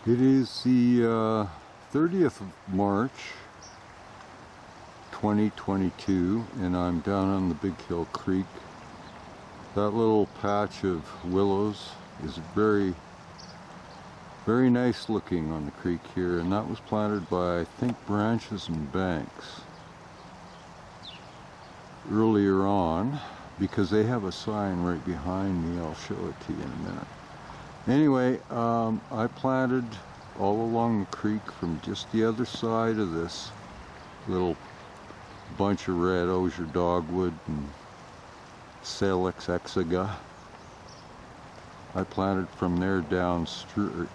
It is the 30th of March 2022 and I'm down on the Bighill Creek. That little patch of willows is very nice looking on the creek here, and that was planted by, I think, branches and banks earlier on, because they have a sign right behind me. I'll show it to you in a minute. Anyway, I planted all along the creek from just the other side of this little bunch of red osier dogwood and Salix exiga. I planted from there downstream,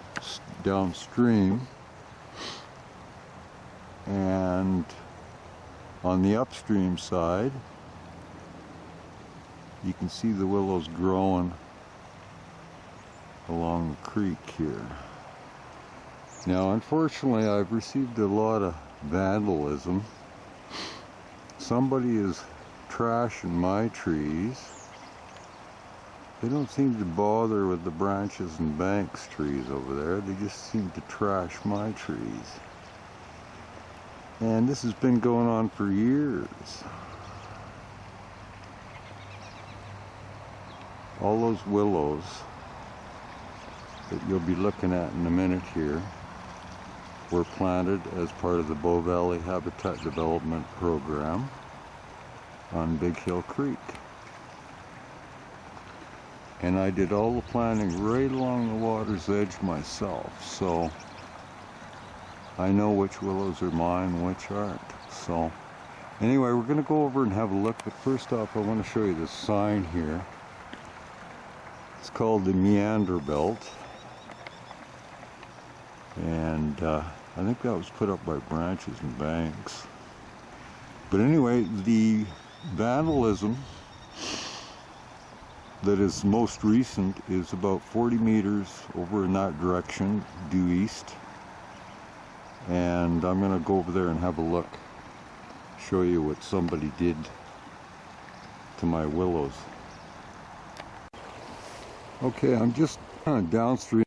and on the upstream side you can see the willows growing along the creek here. Now, unfortunately, I've received a lot of vandalism. Somebody is trashing my trees. They don't seem to bother with the branches and banks trees over there. They just seem to trash my trees. And this has been going on for years. All those willows that you'll be looking at in a minute here were planted as part of the Bow Valley Habitat Development Program on Bighill Creek. And I did all the planting right along the water's edge myself, so I know which willows are mine and which aren't. So anyway, we're going to go over and have a look, but first off I want to show you this sign here. It's called the Meander Belt, and I think that was put up by branches and banks. But anyway, the vandalism that is most recent is about 40 meters over in that direction, due east. And I'm going to go over there and have a look, show you what somebody did to my willows. Okay, I'm just kind of downstream.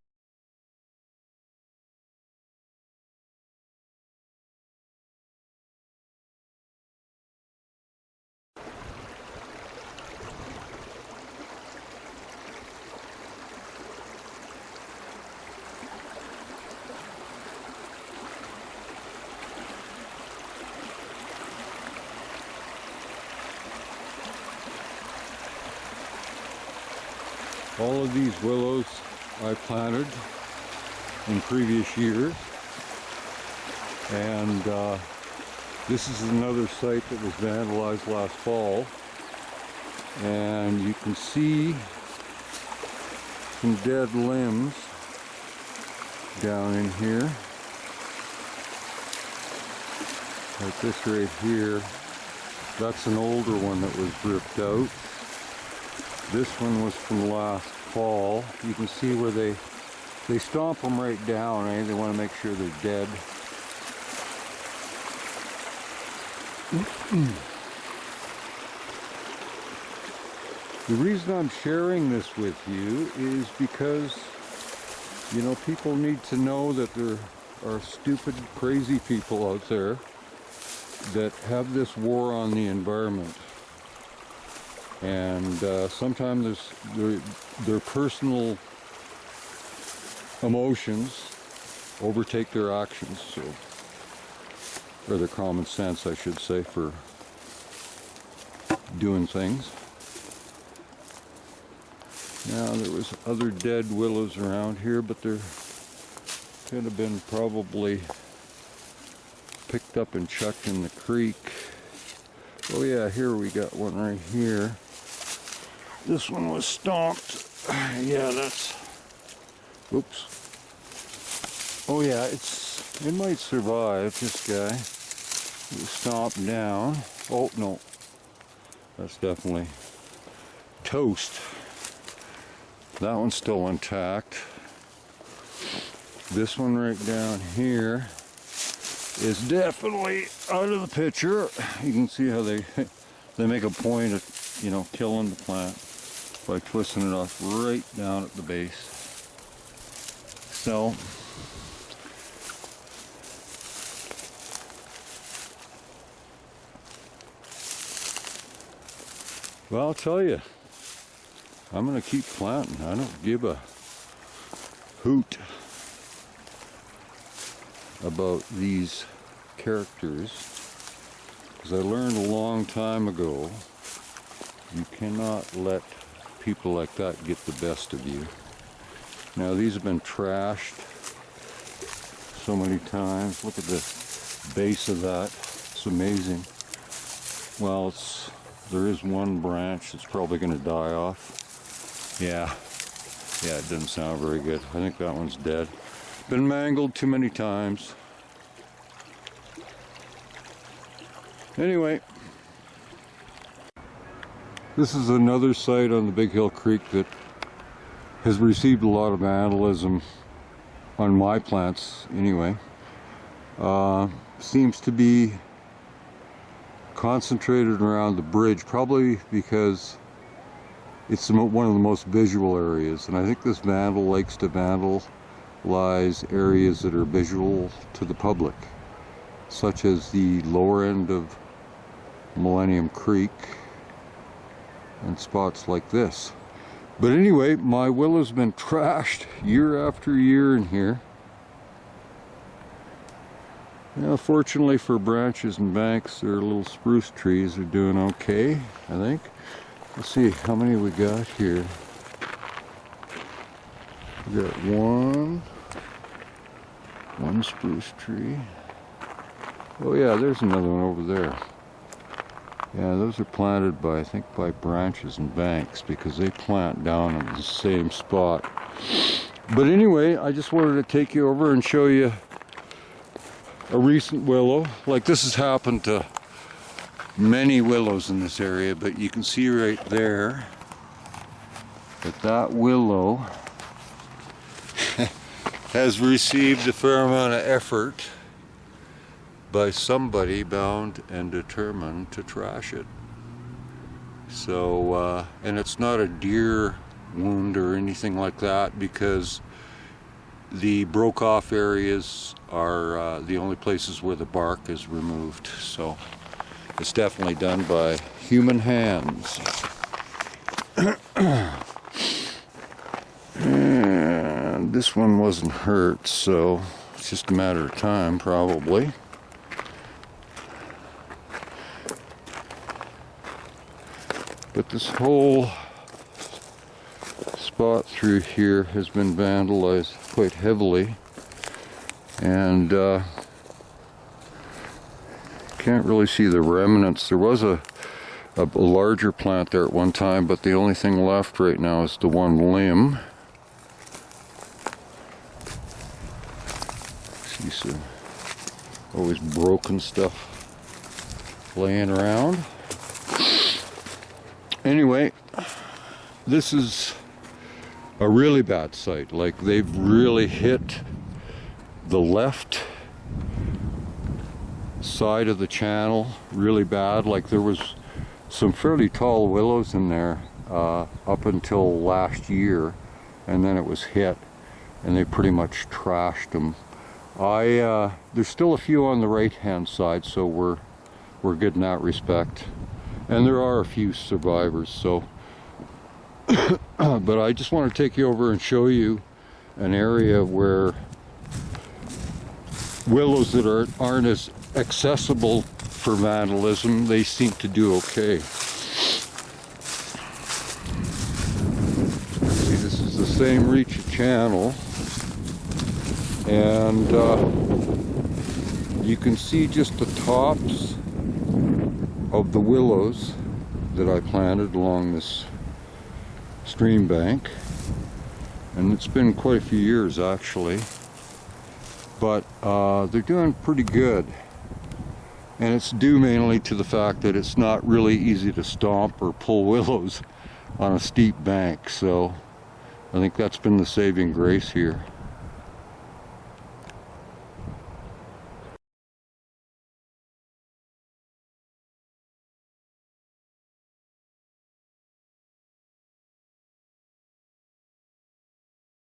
All of these willows I planted in previous years, and this is another site that was vandalized last fall, and you can see some dead limbs down in here, like this right here. That's an older one that was ripped out. This one was from last fall. You can see where they stomp them right down, eh? They want to make sure they're dead. The reason I'm sharing this with you is because, you know, people need to know that there are stupid, crazy people out there that have this war on the environment. And sometimes their personal emotions overtake their actions, so, or their common sense, I should say, for doing things. Now, there was other dead willows around here, but they could have been probably picked up and chucked in the creek. Oh yeah, here we got one right here. This one was stomped. Yeah, that's... Oops. Oh yeah, it might survive, this guy. It was stomped down. Oh no, that's definitely toast. That one's still intact. This one right down here is definitely out of the picture. You can see how they make a point of, you know, killing the plant by twisting it off right down at the base. So Well, I'll tell you, I'm going to keep planting. I don't give a hoot about these characters, because I learned a long time ago you cannot let people like that get the best of you. Now these have been trashed so many times. Look at the base of that. It's amazing. Well, there is one branch that's probably going to die off. Yeah, it doesn't sound very good. I think that one's dead. Been mangled too many times. Anyway, this is another site on the Bighill Creek that has received a lot of vandalism on my plants anyway. Seems to be concentrated around the bridge, probably because it's one of the most visual areas, and I think this vandal likes to vandalize areas that are visual to the public, such as the lower end of Millennium Creek and spots like this. But anyway, my willow's been trashed year after year in here. Now, fortunately for branches and banks, their little spruce trees are doing okay, I think. Let's see how many we got here. We got one spruce tree. Oh yeah, there's another one over there. Yeah, those are planted by, I think, by branches and banks, because they plant down in the same spot. But anyway, I just wanted to take you over and show you a recent willow. Like, this has happened to many willows in this area, but you can see right there that that willow has received a fair amount of effort by somebody bound and determined to trash it. So, and it's not a deer wound or anything like that, because the broke off areas are the only places where the bark is removed. So it's definitely done by human hands. And this one wasn't hurt, so it's just a matter of time probably. But this whole spot through here has been vandalized quite heavily, and can't really see the remnants. There was a larger plant there at one time, but the only thing left right now is the one limb. See some always broken stuff laying around. Anyway, this is a really bad site. Like, they've really hit the left side of the channel really bad. Like, there was some fairly tall willows in there up until last year, and then it was hit and they pretty much trashed them. There's still a few on the right hand side, so we're good in that respect. And there are a few survivors, so but I just want to take you over and show you an area where willows that aren't as accessible for vandalism, they seem to do okay. See, this is the same reach of channel, and you can see just the tops of the willows that I planted along this stream bank, and it's been quite a few years actually, but they're doing pretty good, and it's due mainly to the fact that it's not really easy to stomp or pull willows on a steep bank, so I think that's been the saving grace here.